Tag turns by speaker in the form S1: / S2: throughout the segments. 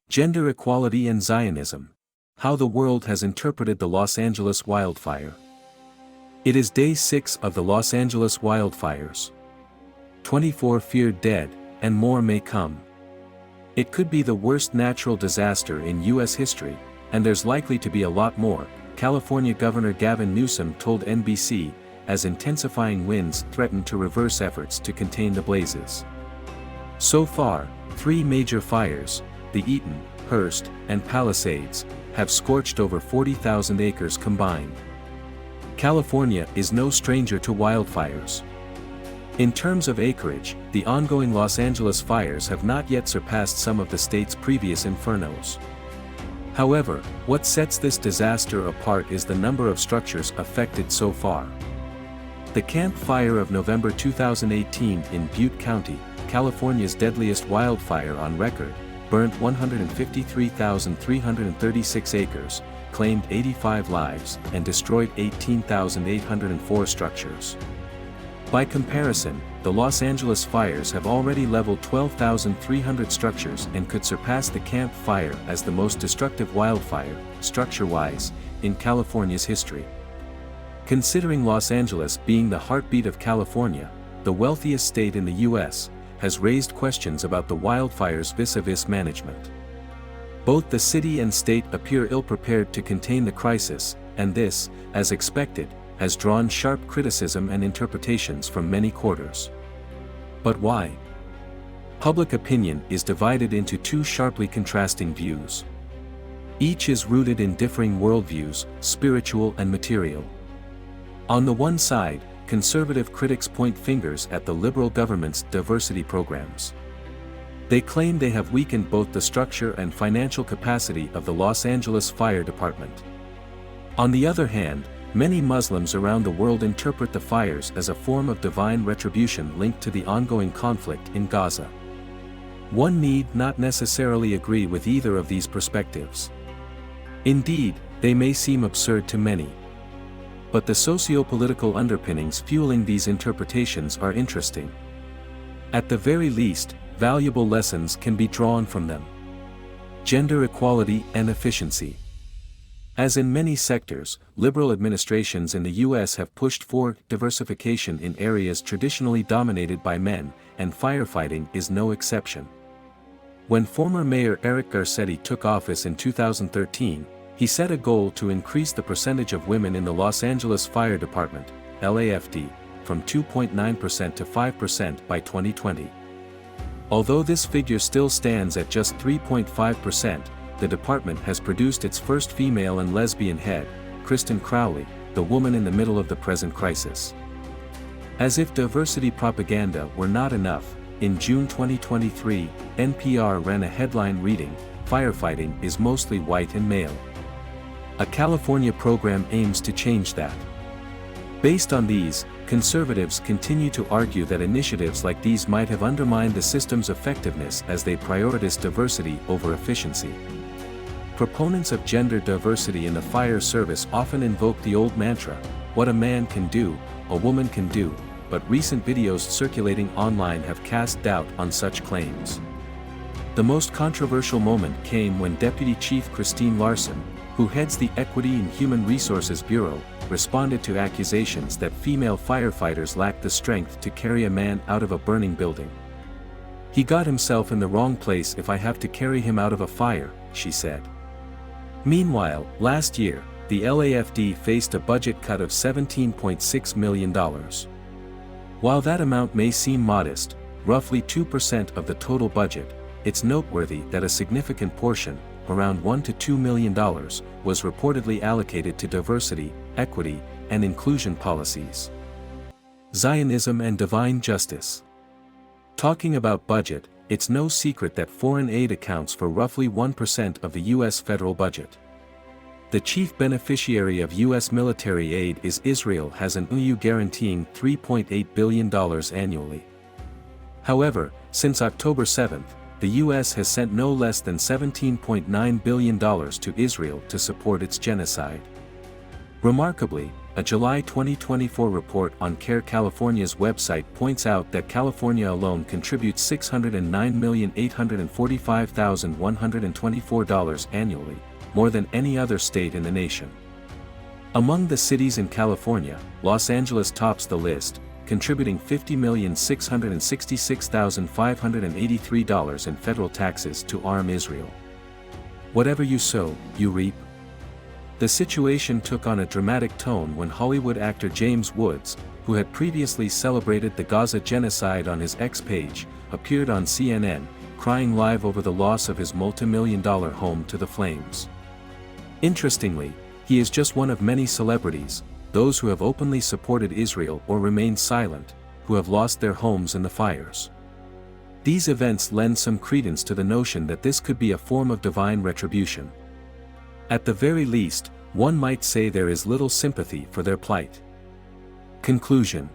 S1: Gender equality and Zionism. How the world has interpreted the Los Angeles wildfire. It is day 6 of the Los Angeles wildfires. 24 feared dead, and more may come. It could be the worst natural disaster in U.S. history, and there's likely to be a lot more, California Governor Gavin Newsom told NBC, as intensifying winds threaten to reverse efforts to contain the blazes. So far, 3 major fires, the Eaton, Hearst, and Palisades, have scorched over 40,000 acres combined. California is no stranger to wildfires. In terms of acreage, the ongoing Los Angeles fires have not yet surpassed some of the state's previous infernos. However, what sets this disaster apart is the number of structures affected so far. The Camp Fire of November 2018 in Butte County, California's deadliest wildfire on record, burnt 153,336 acres, claimed 85 lives, and destroyed 18,804 structures. By comparison, the Los Angeles fires have already leveled 12,300 structures and could surpass the Camp Fire as the most destructive wildfire, structure-wise, in California's history. Considering Los Angeles being the heartbeat of California, the wealthiest state in the U.S., has raised questions about the wildfires vis-a-vis management. Both the city and state appear ill-prepared to contain the crisis, and this, as expected, has drawn sharp criticism and interpretations from many quarters. But why? Public opinion is divided into 2 sharply contrasting views. Each is rooted in differing worldviews, spiritual and material. On the one side, conservative critics point fingers at the liberal government's diversity programs. They claim they have weakened both the structure and financial capacity of the Los Angeles Fire Department. On the other hand, many Muslims around the world interpret the fires as a form of divine retribution linked to the ongoing conflict in Gaza. One need not necessarily agree with either of these perspectives. Indeed, they may seem absurd to many. But the socio-political underpinnings fueling these interpretations are interesting. At the very least, valuable lessons can be drawn from them. Gender equality and efficiency. As in many sectors, liberal administrations in the U.S. have pushed for diversification in areas traditionally dominated by men, and firefighting is no exception. When former Mayor Eric Garcetti took office in 2013, he set a goal to increase the percentage of women in the Los Angeles Fire Department, LAFD, from 2.9% to 5% by 2020. Although this figure still stands at just 3.5%, the department has produced its first female and lesbian head, Kristen Crowley, the woman in the middle of the present crisis. As if diversity propaganda were not enough, in June 2023, NPR ran a headline reading, "Firefighting is mostly white and male." A California program aims to change that. Based on these, conservatives continue to argue that initiatives like these might have undermined the system's effectiveness as they prioritize diversity over efficiency. Proponents of gender diversity in the fire service often invoke the old mantra, "What a man can do, a woman can do," but recent videos circulating online have cast doubt on such claims. The most controversial moment came when Deputy Chief Christine Larson, who heads the Equity and Human Resources Bureau, responded to accusations that female firefighters lacked the strength to carry a man out of a burning building. "He got himself in the wrong place if I have to carry him out of a fire," she said. Meanwhile, last year, the LAFD faced a budget cut of $17.6 million. While that amount may seem modest, roughly 2% of the total budget, it's noteworthy that a significant portion, around $1 to $2 million, was reportedly allocated to diversity, equity, and inclusion policies. Zionism and divine justice. Talking about budget, it's no secret that foreign aid accounts for roughly 1% of the U.S. federal budget. The chief beneficiary of U.S. military aid is Israel, has an EU guaranteeing $3.8 billion annually. However, since October 7, the U.S. has sent no less than $17.9 billion to Israel to support its genocide. Remarkably, A July 2024 report on CARE California's website points out that California alone contributes $609,845,124 annually, more than any other state in the nation. Among the cities in California, Los Angeles tops the list, contributing $50,666,583 in federal taxes to arm Israel. Whatever you sow, you reap. The situation took on a dramatic tone when Hollywood actor James Woods, who had previously celebrated the Gaza genocide on his X page, appeared on CNN, crying live over the loss of his multi-million-dollar home to the flames. Interestingly, he is just one of many celebrities, those who have openly supported Israel or remained silent, who have lost their homes in the fires. These events lend some credence to the notion that this could be a form of divine retribution. At the very least, one might say there is little sympathy for their plight. Conclusion.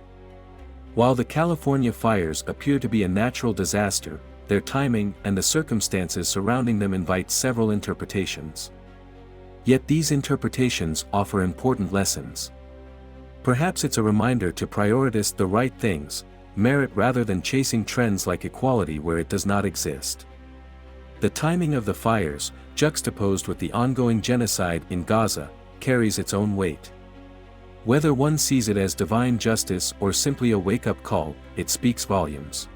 S1: While the California fires appear to be a natural disaster, their timing and the circumstances surrounding them invite several interpretations. Yet these interpretations offer important lessons. Perhaps it's a reminder to prioritize the right things, merit rather than chasing trends like equality where it does not exist. The timing of the fires, juxtaposed with the ongoing genocide in Gaza, carries its own weight. Whether one sees it as divine justice or simply a wake-up call, it speaks volumes.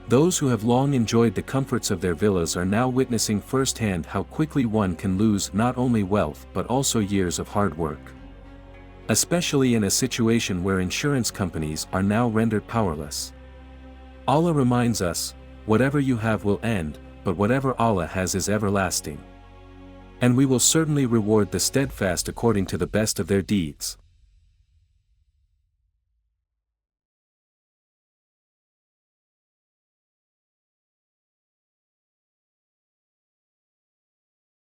S1: Those who have long enjoyed the comforts of their villas are now witnessing firsthand how quickly one can lose not only wealth but also years of hard work. Especially in a situation where insurance companies are now rendered powerless. Allah reminds us, whatever you have will end, but whatever Allah has is everlasting. And we will certainly reward the steadfast according to the best of their deeds.